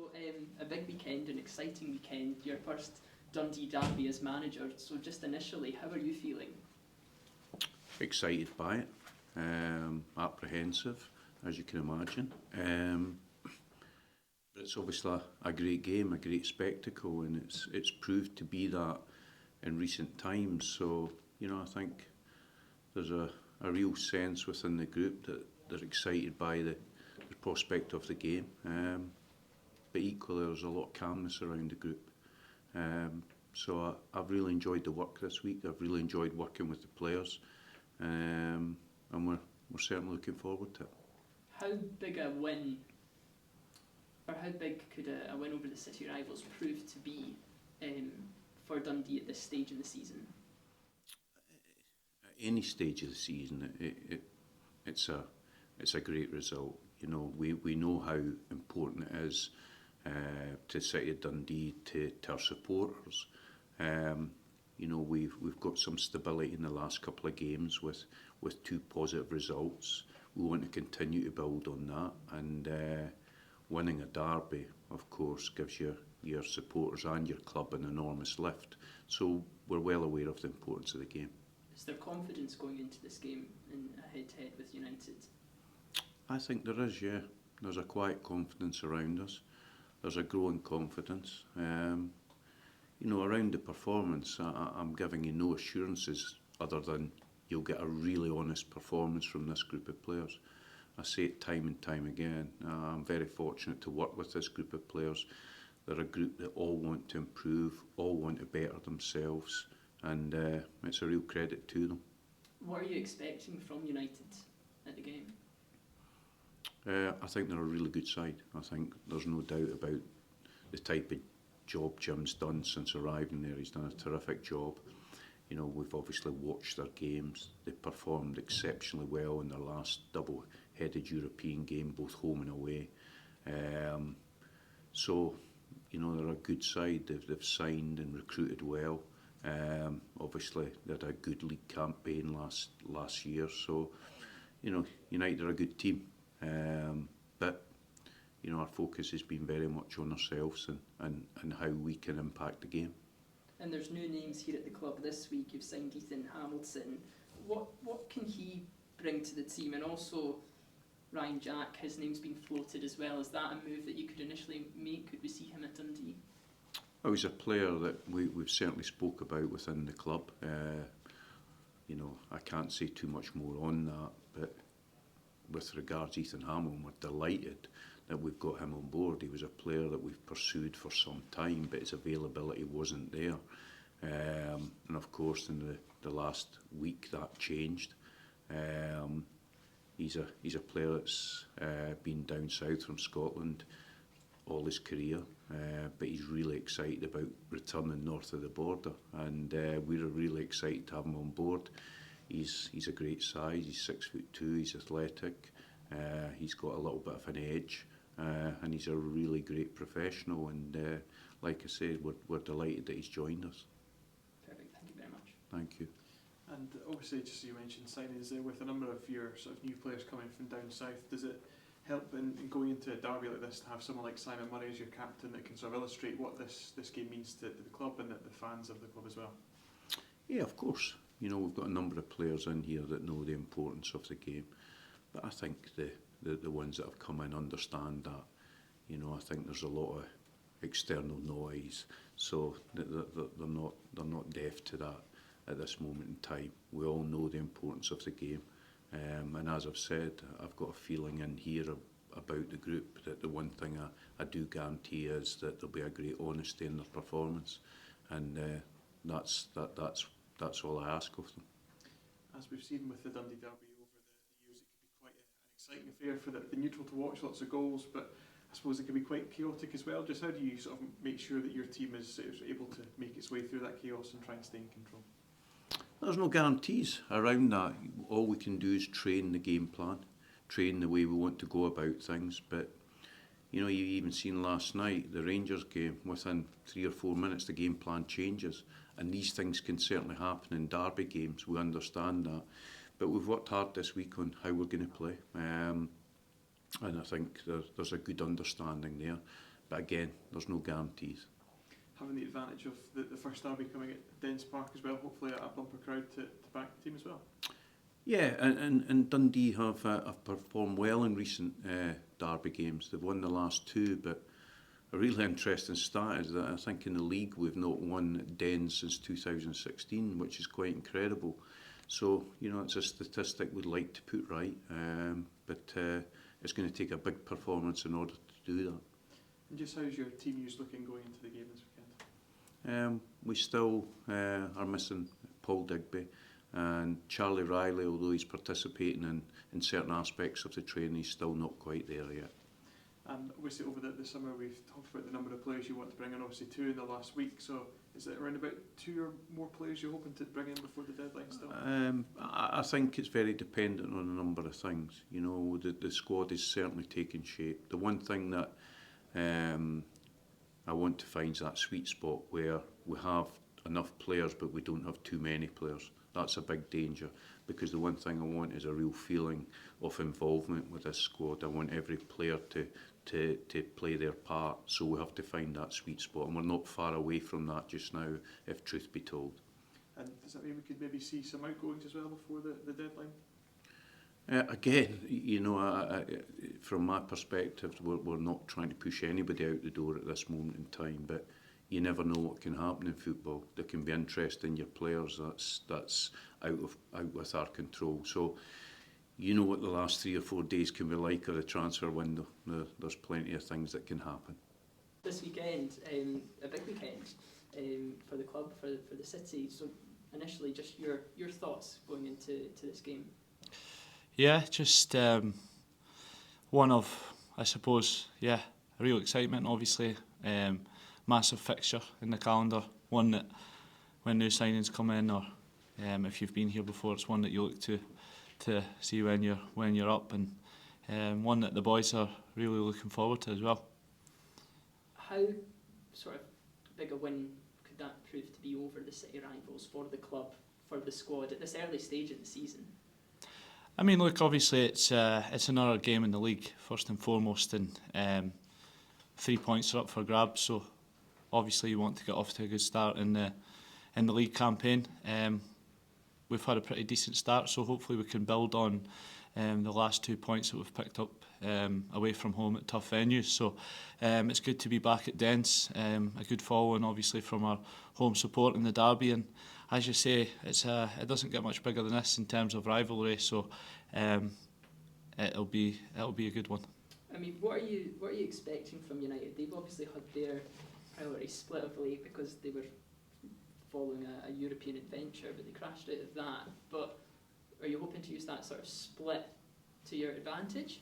So a big weekend, an exciting weekend, your first Dundee derby as manager. So just initially, how are you feeling? Excited by it, apprehensive, as you can imagine. But it's obviously a great game, a great spectacle, and it's proved to be that in recent times. So, I think there's a real sense within the group that they're excited by the prospect of the game. But equally, there's a lot of calmness around the group. So I've really enjoyed the work this week. I've really enjoyed working with the players, and we're certainly looking forward to it. How big a win, or how big could a win over the city rivals prove to be for Dundee at this stage in the season? At any stage of the season, it's a great result. We know how important it is to City of Dundee, to our supporters. We've got some stability in the last couple of games with 2 positive results. We want to continue to build on that, and winning a derby, of course, gives your supporters and your club an enormous lift. So we're well aware of the importance of the game. Is there confidence going into this game in a head-to-head with United? I think there is, yeah. There's a quiet confidence around us. There's a growing confidence. Around the performance, I'm giving you no assurances other than you'll get a really honest performance from this group of players. I say it time and time again. I'm very fortunate to work with this group of players. They're a group that all want to improve, all want to better themselves, and it's a real credit to them. What are you expecting from United at the game? I think they're a really good side. I think there's no doubt about the type of job Jim's done since arriving there. He's done a terrific job. We've obviously watched their games. They performed exceptionally well in their last double-headed European game, both home and away. So, they're a good side. They've signed and recruited well. Obviously, they had a good league campaign last year. So, United are a good team. But our focus has been very much on ourselves and how we can impact the game. And there's new names here at the club this week. You've signed Ethan Hamilton. What can he bring to the team? And also Ryan Jack, his name's been floated as well. Is that a move that you could initially make? Could we see him at Dundee? Oh, he's a player that we've certainly spoke about within the club. I can't say too much more on that, but with regards to Ethan Hamilton, we're delighted that we've got him on board. He was a player that we've pursued for some time, but his availability wasn't there. And of course, in the last week, that changed. He's a player that's been down south from Scotland all his career, but he's really excited about returning north of the border, and we're really excited to have him on board. He's a great size. He's 6'2". He's athletic. He's got a little bit of an edge, and he's a really great professional. And like I said, we're delighted that he's joined us. Perfect. Thank you very much. Thank you. And obviously, just as you mentioned, signings there with a number of your sort of new players coming from down south. Does it help in going into a derby like this to have someone like Simon Murray as your captain that can sort of illustrate what this game means to the club and the fans of the club as well? Yeah, of course. We've got a number of players in here that know the importance of the game, but I think the ones that have come in understand that. I think there's a lot of external noise, so they're not deaf to that at this moment in time. We all know the importance of the game, and as I've said, I've got a feeling in here about the group that the one thing I do guarantee is that there'll be a great honesty in their performance, and that's all I ask of them. As we've seen with the Dundee derby over the years, it can be quite an exciting affair for the neutral to watch, lots of goals, but I suppose it can be quite chaotic as well. Just how do you sort of make sure that your team is able to make its way through that chaos and try and stay in control? There's no guarantees around that. All we can do is train the game plan, train the way we want to go about things, but you even seen last night, the Rangers game, within 3 or 4 minutes the game plan changes, and these things can certainly happen in derby games, we understand that, but we've worked hard this week on how we're going to play, and I think there's a good understanding there but again, there's no guarantees. Having the advantage of the first derby coming at Dens Park as well, hopefully a bumper crowd to back the team as well. Yeah, and Dundee have performed well in recent derby games. They've won the last two, but a really interesting stat is that I think in the league we've not won at Dens since 2016, which is quite incredible. So, it's a statistic we'd like to put right, but it's going to take a big performance in order to do that. And just how's your team use looking going into the game this weekend? We still are missing Paul Digby and Charlie Riley, although he's participating in certain aspects of the training, he's still not quite there yet. And obviously over the summer we've talked about the number of players you want to bring in, obviously 2 in the last week, so is it around about 2 or more players you're hoping to bring in before the deadline still? I think it's very dependent on a number of things. The squad is certainly taking shape. The one thing that I want to find is that sweet spot where we have enough players but we don't have too many players. That's a big danger, because the one thing I want is a real feeling of involvement with this squad. I want every player to play their part, so we have to find that sweet spot, and we're not far away from that just now, if truth be told. And does that mean we could maybe see some outgoings as well before the deadline? Again, from my perspective, we're not trying to push anybody out the door at this moment in time, but you never know what can happen in football. There can be interest in your players that's out with our control. So, what the last 3 or 4 days can be like of the transfer window. There's plenty of things that can happen. This weekend, a big weekend for the club, for the city. So initially, just your thoughts going into this game. Yeah, just one of, I suppose, real excitement. Obviously, massive fixture in the calendar. One that when new signings come in, or if you've been here before, it's one that you look to see when you're up, and one that the boys are really looking forward to as well. How sort of big a win could that prove to be over the city rivals for the club, for the squad at this early stage in the season? I mean, look, obviously it's another game in the league first and foremost, and 3 points are up for grabs. So obviously you want to get off to a good start in the league campaign. We've had a pretty decent start, so hopefully we can build on the last 2 points that we've picked up away from home at tough venues. So it's good to be back at Dens, a good following obviously from our home support in the derby, and as you say, it doesn't get much bigger than this in terms of rivalry, so it'll be a good one. I mean, what are you expecting from United? They've obviously had their priority split of late because they were following a European adventure, but they crashed out of that. But are you hoping to use that sort of split to your advantage?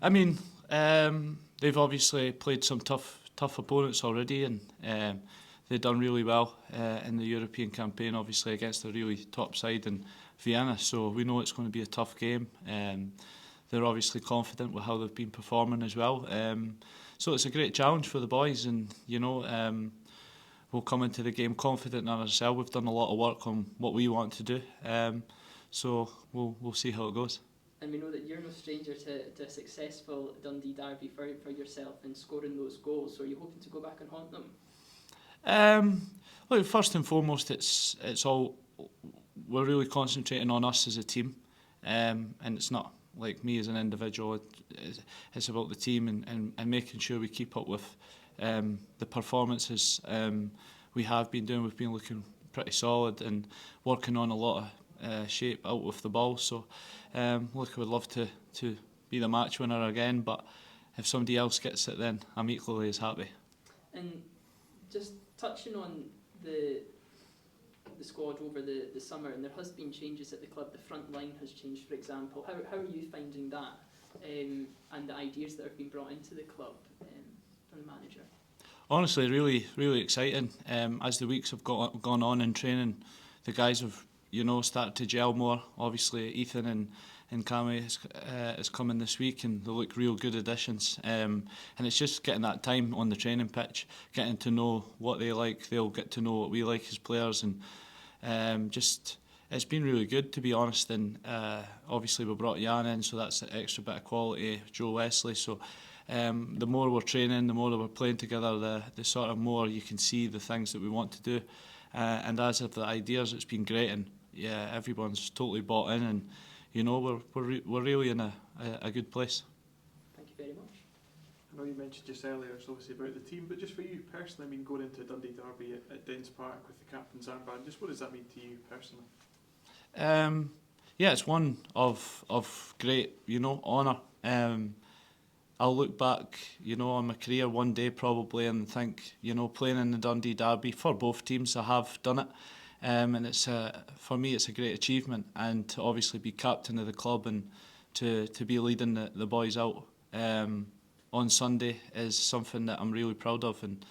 I mean, they've obviously played some tough opponents already, and they've done really well in the European campaign, obviously against a really top side in Vienna. So we know it's going to be a tough game. They're obviously confident with how they've been performing as well. So it's a great challenge for the boys, and we'll come into the game confident in ourselves. We've done a lot of work on what we want to do, so we'll see how it goes. And we know that you're no stranger to a successful Dundee derby for yourself in scoring those goals. So are you hoping to go back and haunt them? Well, first and foremost, it's all we're really concentrating on us as a team, and it's not like me as an individual. It's about the team and making sure we keep up with the performances we have been doing. We've been looking pretty solid and working on a lot of shape out with the ball. So look, I would love to be the match winner again, but if somebody else gets it, then I'm equally as happy. And just touching on the squad over the summer, and there has been changes at the club. The front line has changed, for example. How are you finding that, and the ideas that have been brought into the club from the manager? Honestly, really, really exciting. As the weeks have gone on in training, the guys have started to gel more. Obviously, Ethan and Cammy has come in this week, and they look real good additions. And it's just getting that time on the training pitch, getting to know what they like. They'll get to know what we like as players, and just it's been really good, to be honest. And obviously we brought Jan in, so that's an extra bit of quality. Joe Wesley, so the more we're training, the more that we're playing together, the sort of more you can see the things that we want to do. And as of the ideas, it's been great, and yeah, everyone's totally bought in, and you know we're really in a good place. Thank you very much. I know you mentioned just earlier, it's obviously about the team, but just for you personally, I mean, going into Dundee Derby at Dens Park with the captain's armband, just what does that mean to you personally? Yeah, it's one of great, honour. I'll look back, on my career one day probably and think, playing in the Dundee Derby for both teams, I have done it. And it's for me, it's a great achievement, and to obviously be captain of the club and to be leading the boys out on Sunday is something that I'm really proud of. And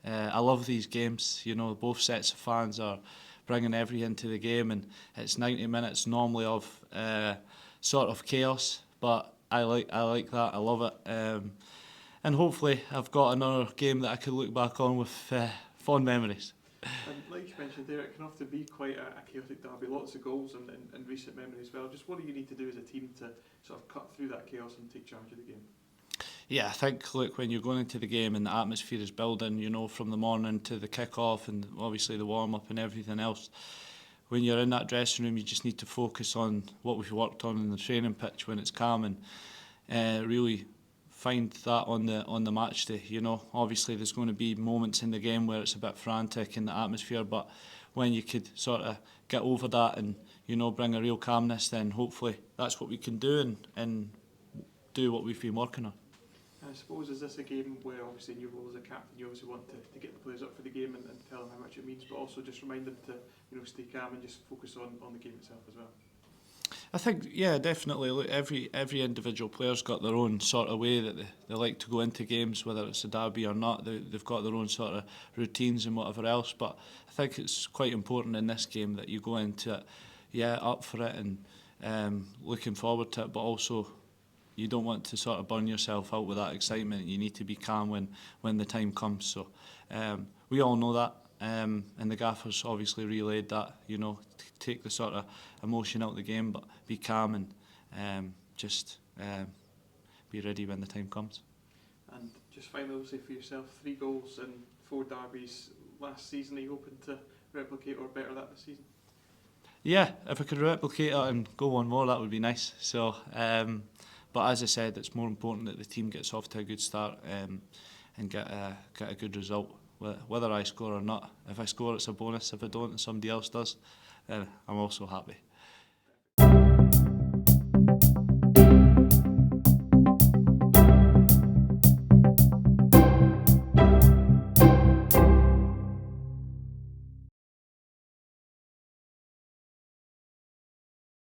I love these games. Both sets of fans are bringing everything to the game, and it's 90 minutes normally of sort of chaos, but I like that. I love it, and hopefully I've got another game that I could look back on with fond memories. And like you mentioned there, it can often be quite a chaotic derby, lots of goals and recent memory as well. Just what do you need to do as a team to sort of cut through that chaos and take charge of the game? Yeah, I think, look, when you're going into the game and the atmosphere is building, from the morning to the kick-off and obviously the warm-up and everything else, when you're in that dressing room, you just need to focus on what we've worked on in the training pitch when it's calm, and really find that on the match day. Obviously there's going to be moments in the game where it's a bit frantic in the atmosphere, but when you could sort of get over that and bring a real calmness, then hopefully that's what we can do and do what we've been working on. I suppose, is this a game where obviously in your role as a captain you obviously want to get the players up for the game and tell them how much it means, but also just remind them to stay calm and just focus on the game itself as well? I think, yeah, definitely. Look, every individual player's got their own sort of way that they like to go into games, whether it's a derby or not. They've got their own sort of routines and whatever else. But I think it's quite important in this game that you go into it, up for it and looking forward to it, but also you don't want to sort of burn yourself out with that excitement. You need to be calm when the time comes. So we all know that. And the gaffers obviously relayed that, take the sort of emotion out of the game, but be calm and just be ready when the time comes. And just finally, obviously for yourself, 3 goals in 4 derbies last season. Are you hoping to replicate or better that this season? Yeah, if I could replicate it and go one more, that would be nice. So, but as I said, it's more important that the team gets off to a good start and get a good result. Whether I score or not. If I score, it's a bonus. If I don't and somebody else does, then I'm also happy.